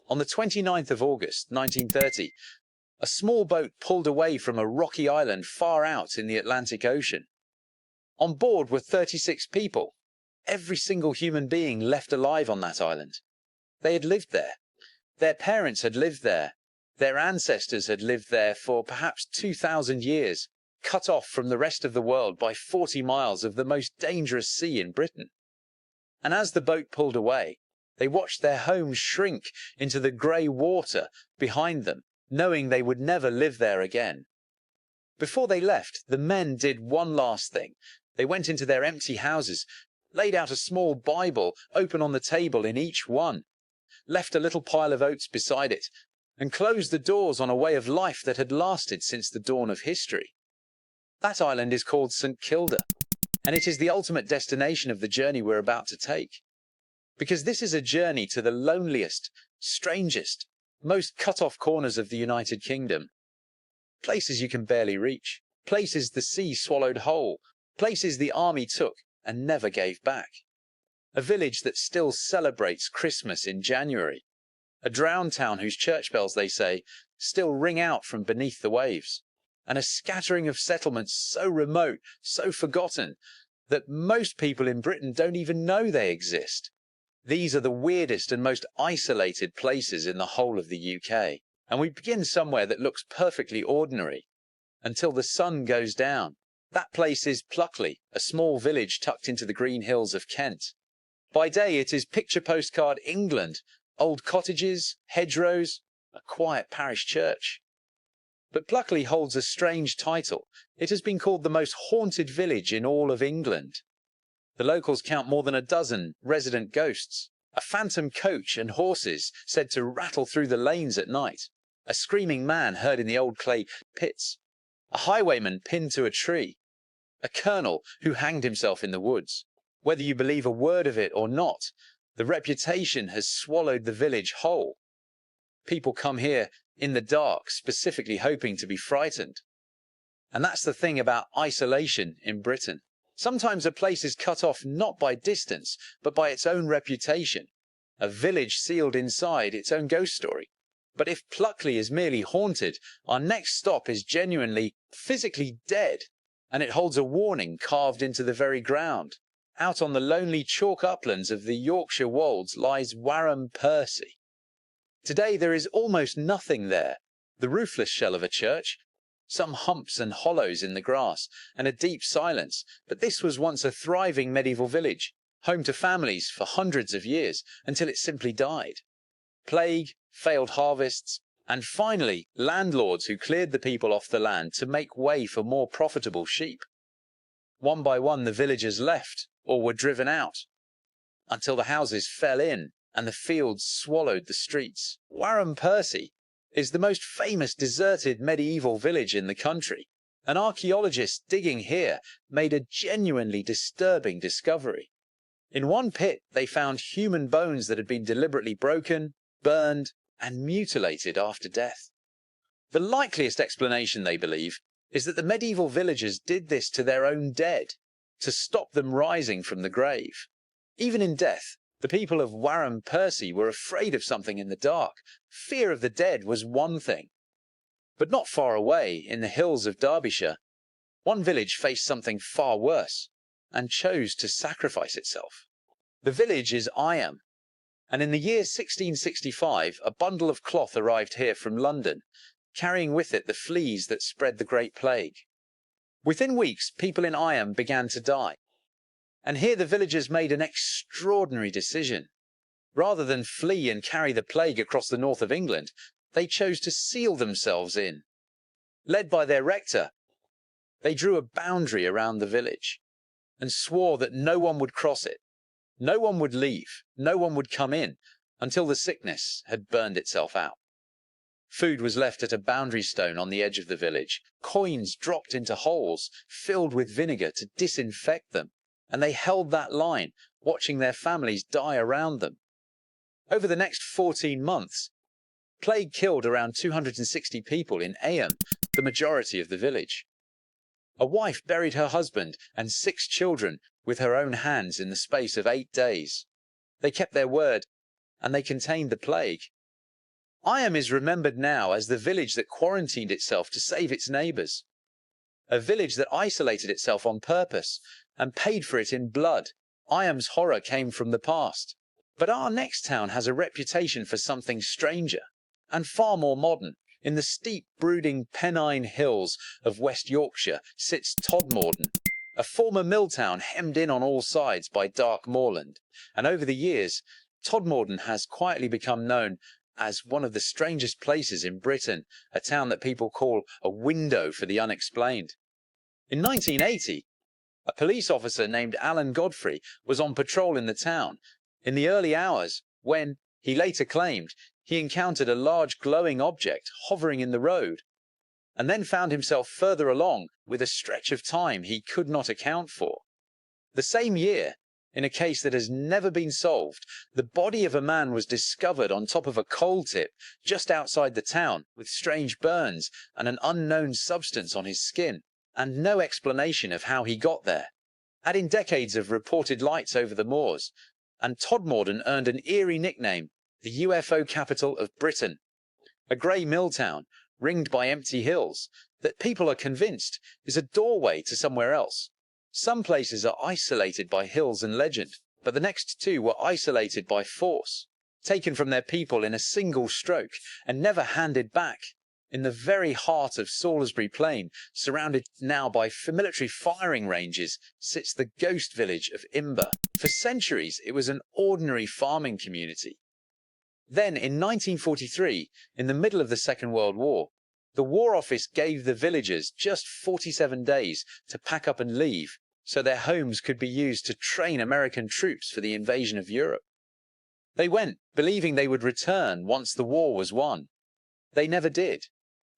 On the 29th of August, 1930, a small boat pulled away from a rocky island far out in the Atlantic Ocean. On board were 36 people, every single human being left alive on that island. They had lived there. Their parents had lived there. Their ancestors had lived there for perhaps 2,000 years, cut off from the rest of the world by 40 miles of the most dangerous sea in Britain. And as the boat pulled away, they watched their homes shrink into the grey water behind them, knowing they would never live there again. Before they left, the men did one last thing. They went into their empty houses, laid out a small Bible open on the table in each one, left a little pile of oats beside it, and closed the doors on a way of life that had lasted since the dawn of history. That island is called St Kilda, and it is the ultimate destination of the journey we're about to take. Because this is a journey to the loneliest, strangest, most cut-off corners of the United Kingdom. Places you can barely reach, places the sea swallowed whole, places the army took and never gave back. A village that still celebrates Christmas in January. A drowned town whose church bells, they say, still ring out from beneath the waves. And a scattering of settlements so remote, so forgotten, that most people in Britain don't even know they exist. These are the weirdest and most isolated places in the whole of the UK. And we begin somewhere that looks perfectly ordinary, until the sun goes down. That place is Pluckley, a small village tucked into the green hills of Kent. By day it is picture postcard England, old cottages, hedgerows, a quiet parish church. But Pluckley holds a strange title. It has been called the most haunted village in all of England. The locals count more than a dozen resident ghosts, a phantom coach and horses said to rattle through the lanes at night, a screaming man heard in the old clay pits, a highwayman pinned to a tree, a colonel who hanged himself in the woods. Whether you believe a word of it or not, the reputation has swallowed the village whole. People come here in the dark, specifically hoping to be frightened. And that's the thing about isolation in Britain. Sometimes a place is cut off not by distance, but by its own reputation. A village sealed inside its own ghost story. But if Pluckley is merely haunted, our next stop is genuinely, physically dead, and it holds a warning carved into the very ground. Out on the lonely chalk uplands of the Yorkshire wolds lies Wharram Percy. Today there is almost nothing there. The roofless shell of a church, some humps and hollows in the grass, and a deep silence. But this was once a thriving medieval village, home to families for hundreds of years, until it simply died. Plague, failed harvests, and finally landlords who cleared the people off the land to make way for more profitable sheep. One by one the villagers left, or were driven out, until the houses fell in and the fields swallowed the streets. Wharram Percy is the most famous deserted medieval village in the country. An archaeologist digging here made a genuinely disturbing discovery. In one pit they found human bones that had been deliberately broken, burned, and mutilated after death. The likeliest explanation, they believe, is that the medieval villagers did this to their own dead, to stop them rising from the grave. Even in death, the people of Wharram Percy were afraid of something in the dark. Fear of the dead was one thing. But not far away, in the hills of Derbyshire, one village faced something far worse, and chose to sacrifice itself. The village is Eyam, and in the year 1665 a bundle of cloth arrived here from London, carrying with it the fleas that spread the Great Plague. Within weeks, people in Eyam began to die. And here the villagers made an extraordinary decision. Rather than flee and carry the plague across the north of England, they chose to seal themselves in. Led by their rector, they drew a boundary around the village and swore that no one would cross it, no one would leave, no one would come in until the sickness had burned itself out. Food was left at a boundary stone on the edge of the village, coins dropped into holes filled with vinegar to disinfect them, and they held that line, watching their families die around them. Over the next 14 months, plague killed around 260 people in Eyam, the majority of the village. A wife buried her husband and 6 children with her own hands in the space of 8 days. They kept their word, and they contained the plague. Eyam is remembered now as the village that quarantined itself to save its neighbours. A village that isolated itself on purpose and paid for it in blood. Eyam's horror came from the past. But our next town has a reputation for something stranger and far more modern. In the steep, brooding Pennine Hills of West Yorkshire sits Todmorden, a former mill town hemmed in on all sides by dark moorland. And over the years, Todmorden has quietly become known as one of the strangest places in Britain, a town that people call a window for the unexplained. In 1980, a police officer named Alan Godfrey was on patrol in the town in the early hours when, he later claimed, he encountered a large glowing object hovering in the road, and then found himself further along with a stretch of time he could not account for. The same year, in a case that has never been solved, the body of a man was discovered on top of a coal tip just outside the town with strange burns and an unknown substance on his skin, and no explanation of how he got there. Add in decades of reported lights over the moors, and Todmorden earned an eerie nickname, the UFO capital of Britain, a grey mill town ringed by empty hills that people are convinced is a doorway to somewhere else. Some places are isolated by hills and legend, but the next two were isolated by force, taken from their people in a single stroke and never handed back. In the very heart of Salisbury Plain, surrounded now by military firing ranges, sits the ghost village of Imber. For centuries, it was an ordinary farming community. Then, in 1943, in the middle of the Second World War, the War Office gave the villagers just 47 days to pack up and leave, so their homes could be used to train American troops for the invasion of Europe. They went, believing they would return once the war was won. They never did.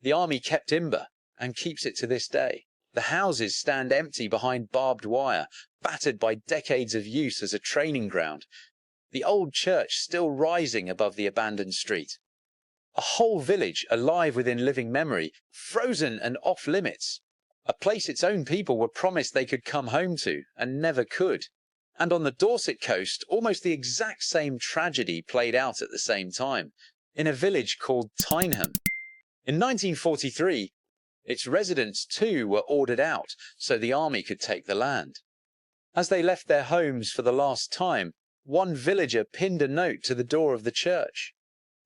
The army kept Imber, and keeps it to this day. The houses stand empty behind barbed wire, battered by decades of use as a training ground. The old church still rising above the abandoned street. A whole village alive within living memory, frozen and off limits. A place its own people were promised they could come home to, and never could. And on the Dorset coast, almost the exact same tragedy played out at the same time, in a village called Tyneham. In 1943, its residents too were ordered out so the army could take the land. As they left their homes for the last time, one villager pinned a note to the door of the church.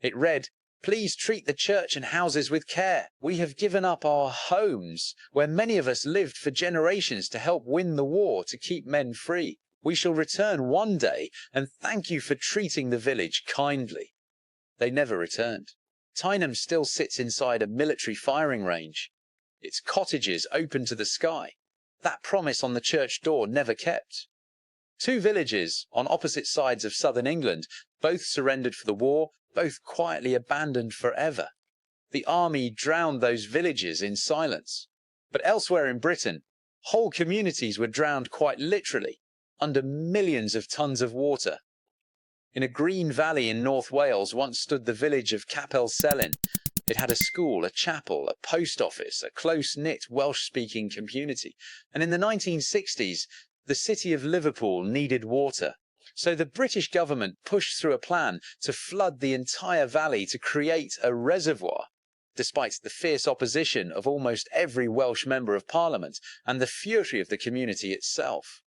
It read, "Please treat the church and houses with care. We have given up our homes, where many of us lived for generations to help win the war to keep men free. We shall return one day, and thank you for treating the village kindly." They never returned. Tyneham still sits inside a military firing range, its cottages open to the sky. That promise on the church door never kept. Two villages on opposite sides of southern England, both surrendered for the war, both quietly abandoned forever. The army drowned those villages in silence. But elsewhere in Britain, whole communities were drowned quite literally, under millions of tons of water. In a green valley in North Wales once stood the village of Capel Selyn. It had a school, a chapel, a post office, a close-knit Welsh-speaking community. And in the 1960s, the city of Liverpool needed water. So the British government pushed through a plan to flood the entire valley to create a reservoir, despite the fierce opposition of almost every Welsh member of Parliament and the fury of the community itself.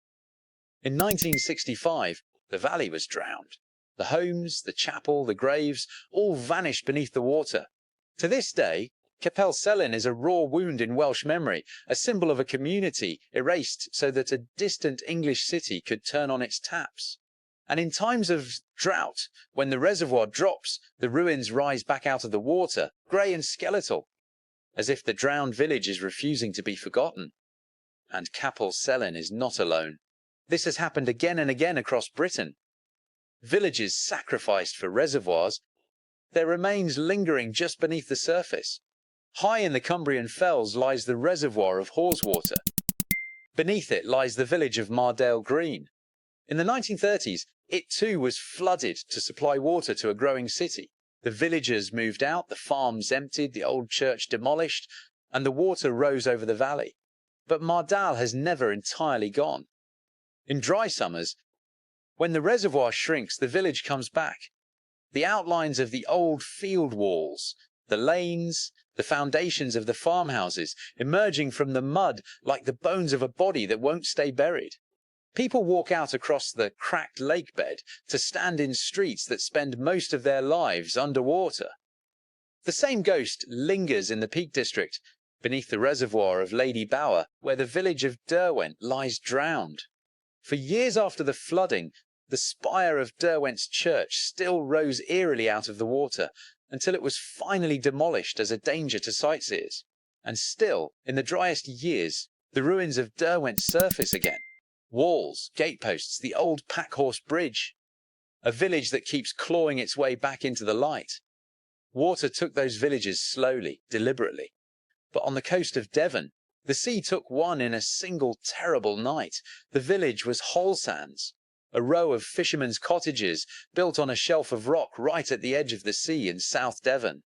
In 1965, the valley was drowned. The homes, the chapel, the graves, all vanished beneath the water. To this day, Capel Selyn is a raw wound in Welsh memory, a symbol of a community erased so that a distant English city could turn on its taps. And in times of drought, when the reservoir drops, the ruins rise back out of the water, grey and skeletal, as if the drowned village is refusing to be forgotten. And Capel Selyn is not alone. This has happened again and again across Britain. Villages sacrificed for reservoirs, their remains lingering just beneath the surface. High in the Cumbrian fells lies the reservoir of Haweswater. Beneath it lies the village of Mardale Green. In the 1930s, it too was flooded to supply water to a growing city. The villagers moved out, the farms emptied, the old church demolished, and the water rose over the valley. But Mardale has never entirely gone. In dry summers, when the reservoir shrinks, the village comes back. The outlines of the old field walls, the lanes, the foundations of the farmhouses, emerging from the mud like the bones of a body that won't stay buried. People walk out across the cracked lake bed to stand in streets that spend most of their lives underwater. The same ghost lingers in the Peak District, beneath the reservoir of Lady Bower, where the village of Derwent lies drowned. For years after the flooding, the spire of Derwent's church still rose eerily out of the water, until it was finally demolished as a danger to sightseers. And still, in the driest years, the ruins of Derwent surface again. Walls, gateposts, the old Packhorse Bridge. A village that keeps clawing its way back into the light. Water took those villages slowly, deliberately. But on the coast of Devon, the sea took one in a single terrible night. The village was Holsands, a row of fishermen's cottages built on a shelf of rock right at the edge of the sea in South Devon.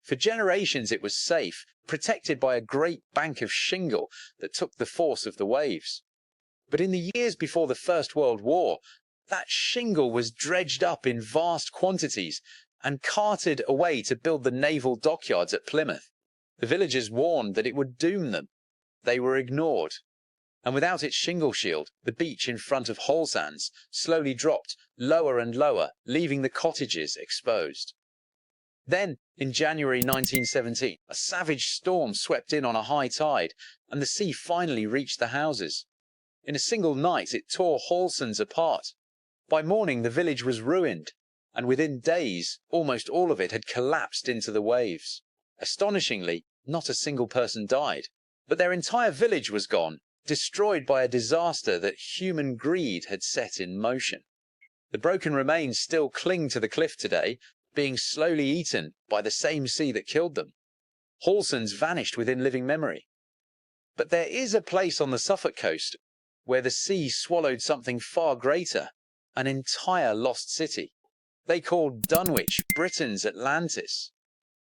For generations it was safe, protected by a great bank of shingle that took the force of the waves. But in the years before the First World War, that shingle was dredged up in vast quantities and carted away to build the naval dockyards at Plymouth. The villagers warned that it would doom them. They were ignored. And without its shingle shield, the beach in front of Holsands slowly dropped lower and lower, leaving the cottages exposed. Then, in January 1917, a savage storm swept in on a high tide, and the sea finally reached the houses. In a single night, it tore Holsands apart. By morning, the village was ruined, and within days, almost all of it had collapsed into the waves. Astonishingly, not a single person died, but their entire village was gone, destroyed by a disaster that human greed had set in motion. The broken remains still cling to the cliff today, being slowly eaten by the same sea that killed them. Holsands vanished within living memory. But there is a place on the Suffolk coast where the sea swallowed something far greater, an entire lost city. They called Dunwich Britain's Atlantis.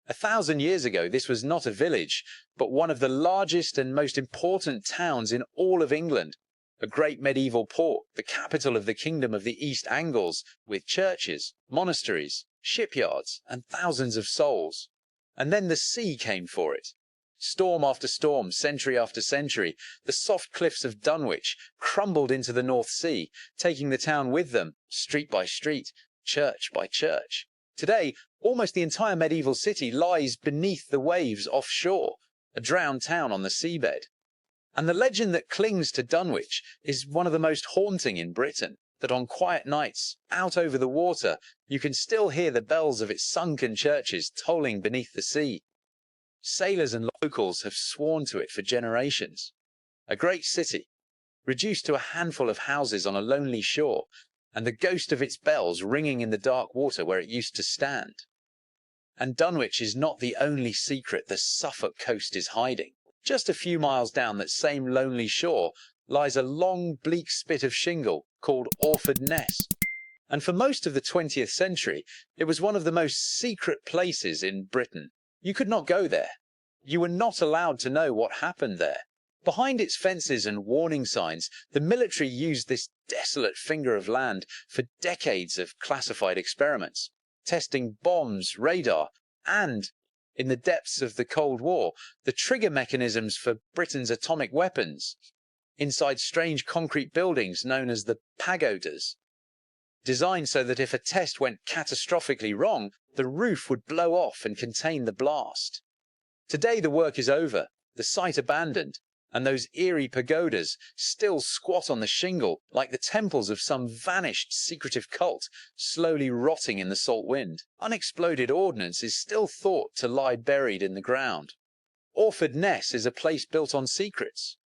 1,000 years ago, this was not a village, but one of the largest and most important towns in all of England. A great medieval port, the capital of the kingdom of the East Angles, with churches, monasteries, shipyards, and thousands of souls. And then the sea came for it. Storm after storm, century after century, the soft cliffs of Dunwich crumbled into the North Sea, taking the town with them, street by street, church by church. Today, almost the entire medieval city lies beneath the waves offshore, a drowned town on the seabed. And the legend that clings to Dunwich is one of the most haunting in Britain, that on quiet nights, out over the water, you can still hear the bells of its sunken churches tolling beneath the sea. Sailors and locals have sworn to it for generations. A great city, reduced to a handful of houses on a lonely shore, and the ghost of its bells ringing in the dark water where it used to stand. And Dunwich is not the only secret the Suffolk coast is hiding. Just a few miles down that same lonely shore lies a long, bleak spit of shingle called Orford Ness. And for most of the 20th century, it was one of the most secret places in Britain. You could not go there. You were not allowed to know what happened there. Behind its fences and warning signs, the military used this desolate finger of land for decades of classified experiments, testing bombs, radar, and, in the depths of the Cold War, the trigger mechanisms for Britain's atomic weapons, inside strange concrete buildings known as the pagodas, designed so that if a test went catastrophically wrong, the roof would blow off and contain the blast. Today the work is over, the site abandoned, and those eerie pagodas still squat on the shingle like the temples of some vanished secretive cult, slowly rotting in the salt wind. Unexploded ordnance is still thought to lie buried in the ground. Orford Ness is a place built on secrets.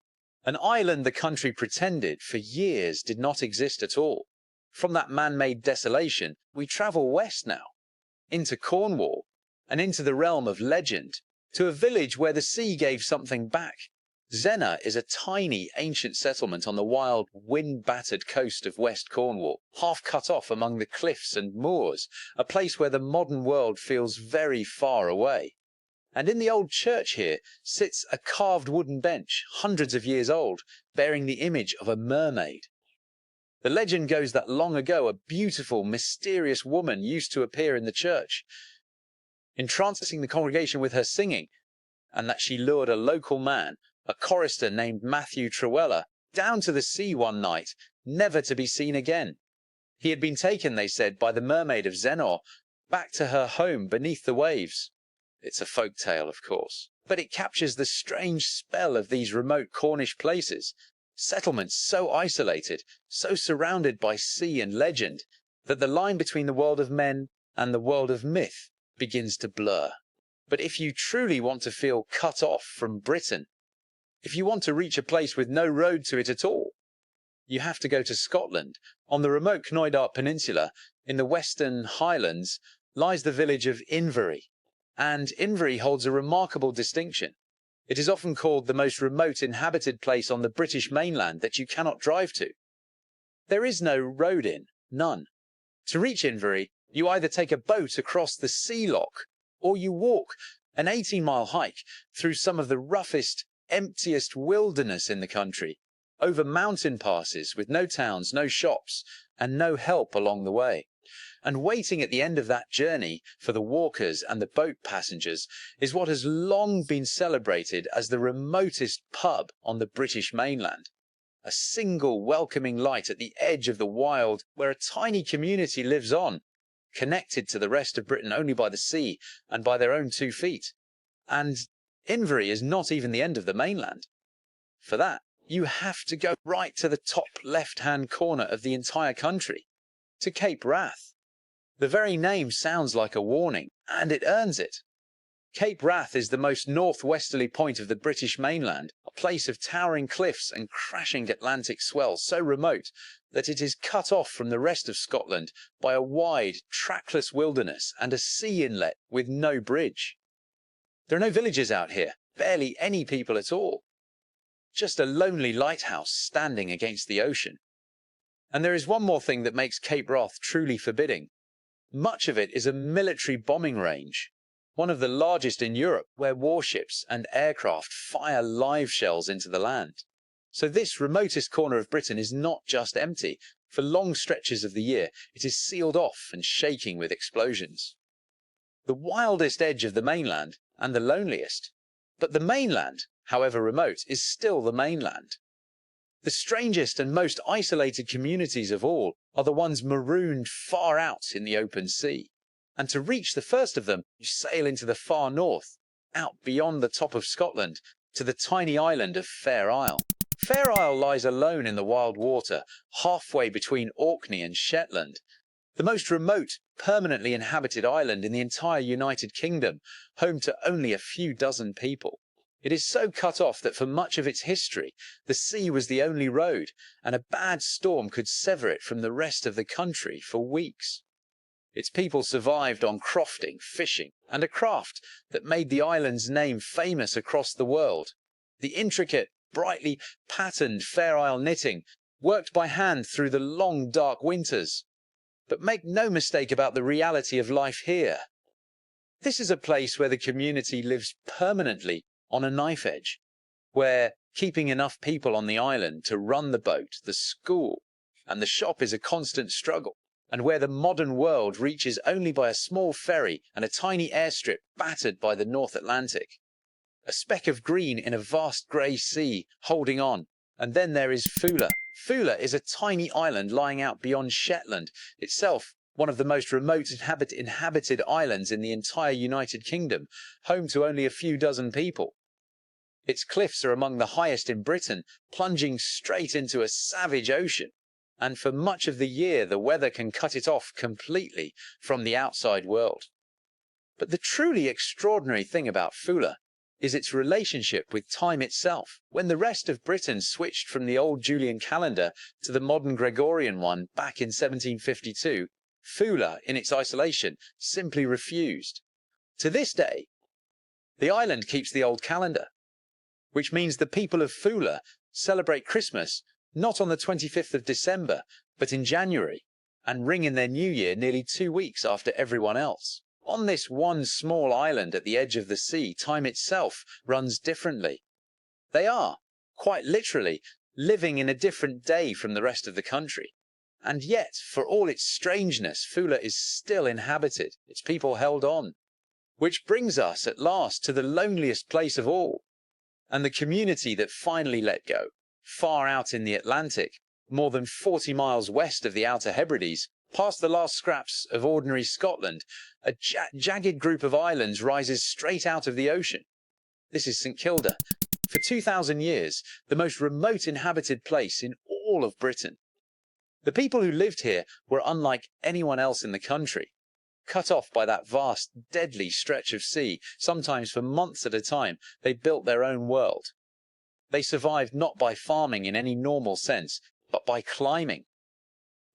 An island the country pretended for years did not exist at all. From that man-made desolation, we travel west now, into Cornwall, and into the realm of legend, to a village where the sea gave something back. Zennor is a tiny ancient settlement on the wild, wind-battered coast of West Cornwall, half cut off among the cliffs and moors, a place where the modern world feels very far away. And in the old church here sits a carved wooden bench, hundreds of years old, bearing the image of a mermaid. The legend goes that long ago a beautiful, mysterious woman used to appear in the church, entrancing the congregation with her singing, and that she lured a local man, a chorister named Matthew Trewella, down to the sea one night, never to be seen again. He had been taken, they said, by the mermaid of Zennor, back to her home beneath the waves. It's a folk tale, of course, but it captures the strange spell of these remote Cornish places, settlements so isolated, so surrounded by sea and legend, that the line between the world of men and the world of myth begins to blur. But if you truly want to feel cut off from Britain, if you want to reach a place with no road to it at all, you have to go to Scotland. On the remote Knoydart Peninsula, in the Western Highlands, lies the village of Invery, and Invery holds a remarkable distinction. It is often called the most remote inhabited place on the British mainland that you cannot drive to. There is no road in, none. To reach Invery, you either take a boat across the sea lock, or you walk an 18-mile hike through some of the roughest, emptiest wilderness in the country, over mountain passes with no towns, no shops, and no help along the way. And waiting at the end of that journey for the walkers and the boat passengers is what has long been celebrated as the remotest pub on the British mainland. A single welcoming light at the edge of the wild where a tiny community lives on, connected to the rest of Britain only by the sea and by their own 2 feet. And Invery is not even the end of the mainland. For that, you have to go right to the top left-hand corner of the entire country, to Cape Wrath. The very name sounds like a warning, and it earns it. Cape Wrath is the most northwesterly point of the British mainland, a place of towering cliffs and crashing Atlantic swell so remote that it is cut off from the rest of Scotland by a wide, trackless wilderness and a sea inlet with no bridge. There are no villages out here, barely any people at all. Just a lonely lighthouse standing against the ocean. And there is one more thing that makes Cape Wrath truly forbidding. Much of it is a military bombing range, one of the largest in Europe, where warships and aircraft fire live shells into the land. So this remotest corner of Britain is not just empty. For long stretches of the year, it is sealed off and shaking with explosions. The wildest edge of the mainland, and the loneliest. But the mainland, however remote, is still the mainland. The strangest and most isolated communities of all are the ones marooned far out in the open sea. And to reach the first of them, you sail into the far north, out beyond the top of Scotland, to the tiny island of Fair Isle. Fair Isle lies alone in the wild water, halfway between Orkney and Shetland. The most remote, permanently inhabited island in the entire United Kingdom, home to only a few dozen people. It is so cut off that for much of its history, the sea was the only road, and a bad storm could sever it from the rest of the country for weeks. Its people survived on crofting, fishing, and a craft that made the island's name famous across the world. The intricate, brightly patterned Fair Isle knitting, worked by hand through the long dark winters. But make no mistake about the reality of life here. This is a place where the community lives permanently on a knife edge, where keeping enough people on the island to run the boat, the school, and the shop is a constant struggle, and where the modern world reaches only by a small ferry and a tiny airstrip battered by the North Atlantic. A speck of green in a vast grey sea, holding on. And then there is Foula. Foula is a tiny island lying out beyond Shetland, itself one of the most remote inhabited islands in the entire United Kingdom, home to only a few dozen people. Its cliffs are among the highest in Britain, plunging straight into a savage ocean, and for much of the year the weather can cut it off completely from the outside world. But the truly extraordinary thing about Foula is its relationship with time itself. When the rest of Britain switched from the old Julian calendar to the modern Gregorian one back in 1752, Foula, in its isolation, simply refused. To this day, the island keeps the old calendar, which means the people of Foula celebrate Christmas not on the 25th of December, but in January, and ring in their new year nearly 2 weeks after everyone else. On this one small island at the edge of the sea, time itself runs differently. They are, quite literally, living in a different day from the rest of the country. And yet, for all its strangeness, Foula is still inhabited, its people held on. Which brings us at last to the loneliest place of all, and the community that finally let go, far out in the Atlantic, more than 40 miles west of the Outer Hebrides, past the last scraps of ordinary Scotland. A jagged group of islands rises straight out of the ocean. This is St Kilda, for 2,000 years, the most remote inhabited place in all of Britain. The people who lived here were unlike anyone else in the country. Cut off by that vast, deadly stretch of sea, sometimes for months at a time, they built their own world. They survived not by farming in any normal sense, but by climbing.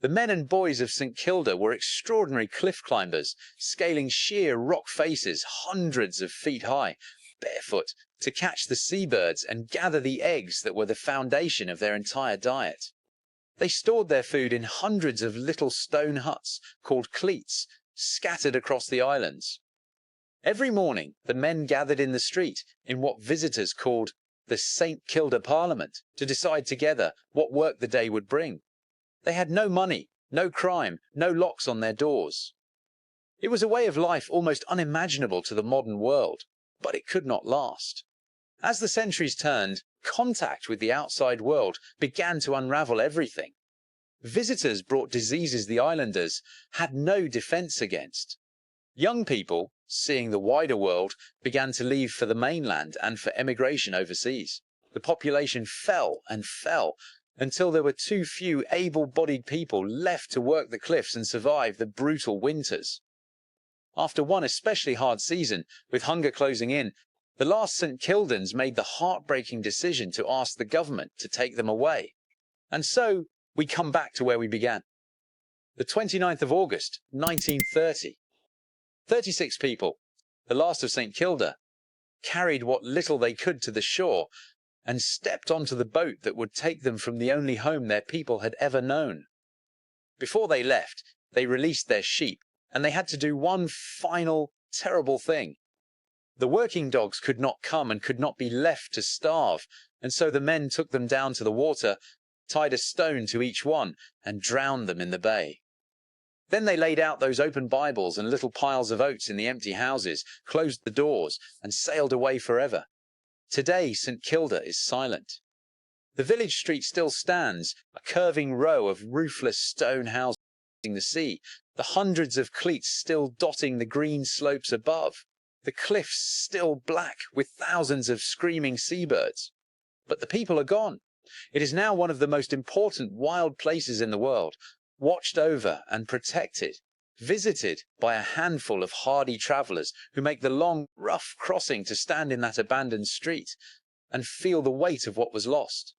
The men and boys of St Kilda were extraordinary cliff climbers, scaling sheer rock faces hundreds of feet high, barefoot, to catch the seabirds and gather the eggs that were the foundation of their entire diet. They stored their food in hundreds of little stone huts, called cleats, scattered across the islands. Every morning the men gathered in the street, in what visitors called the St Kilda Parliament, to decide together what work the day would bring. They had no money, no crime, no locks on their doors. It was a way of life almost unimaginable to the modern world, but it could not last. As the centuries turned, contact with the outside world began to unravel everything. Visitors brought diseases the islanders had no defence against. Young people, seeing the wider world, began to leave for the mainland and for emigration overseas. The population fell and fell, until there were too few able-bodied people left to work the cliffs and survive the brutal winters. After one especially hard season, with hunger closing in, the last St Kildans made the heartbreaking decision to ask the government to take them away. And so we come back to where we began. The 29th of August, 1930. 36 people, the last of St Kilda, carried what little they could to the shore and stepped onto the boat that would take them from the only home their people had ever known. Before they left, they released their sheep, and they had to do one final, terrible thing. The working dogs could not come and could not be left to starve, and so the men took them down to the water, tied a stone to each one, and drowned them in the bay. Then they laid out those open Bibles and little piles of oats in the empty houses, closed the doors, and sailed away forever. Today, St Kilda is silent. The village street still stands, a curving row of roofless stone houses facing the sea, the hundreds of cleats still dotting the green slopes above, the cliffs still black with thousands of screaming seabirds. But the people are gone. It is now one of the most important wild places in the world, watched over and protected, visited by a handful of hardy travellers who make the long, rough crossing to stand in that abandoned street and feel the weight of what was lost.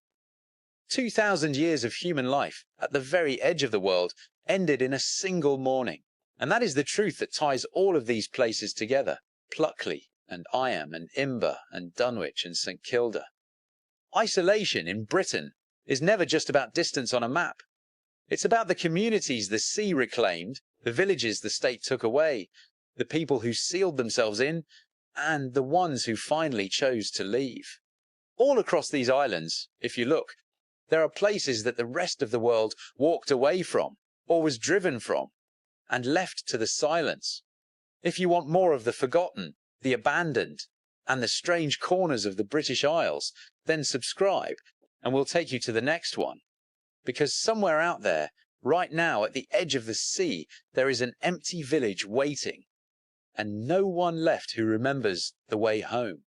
2,000 years of human life at the very edge of the world ended in a single morning. And that is the truth that ties all of these places together. Pluckley and Eyam and Imber and Dunwich and St Kilda. Isolation in Britain is never just about distance on a map. It's about the communities the sea reclaimed, the villages the state took away, the people who sealed themselves in, and the ones who finally chose to leave. All across these islands, if you look, there are places that the rest of the world walked away from, or was driven from, and left to the silence. If you want more of the forgotten, the abandoned, and the strange corners of the British Isles, then subscribe, and we'll take you to the next one. Because somewhere out there, right now at the edge of the sea, there is an empty village waiting, and no one left who remembers the way home.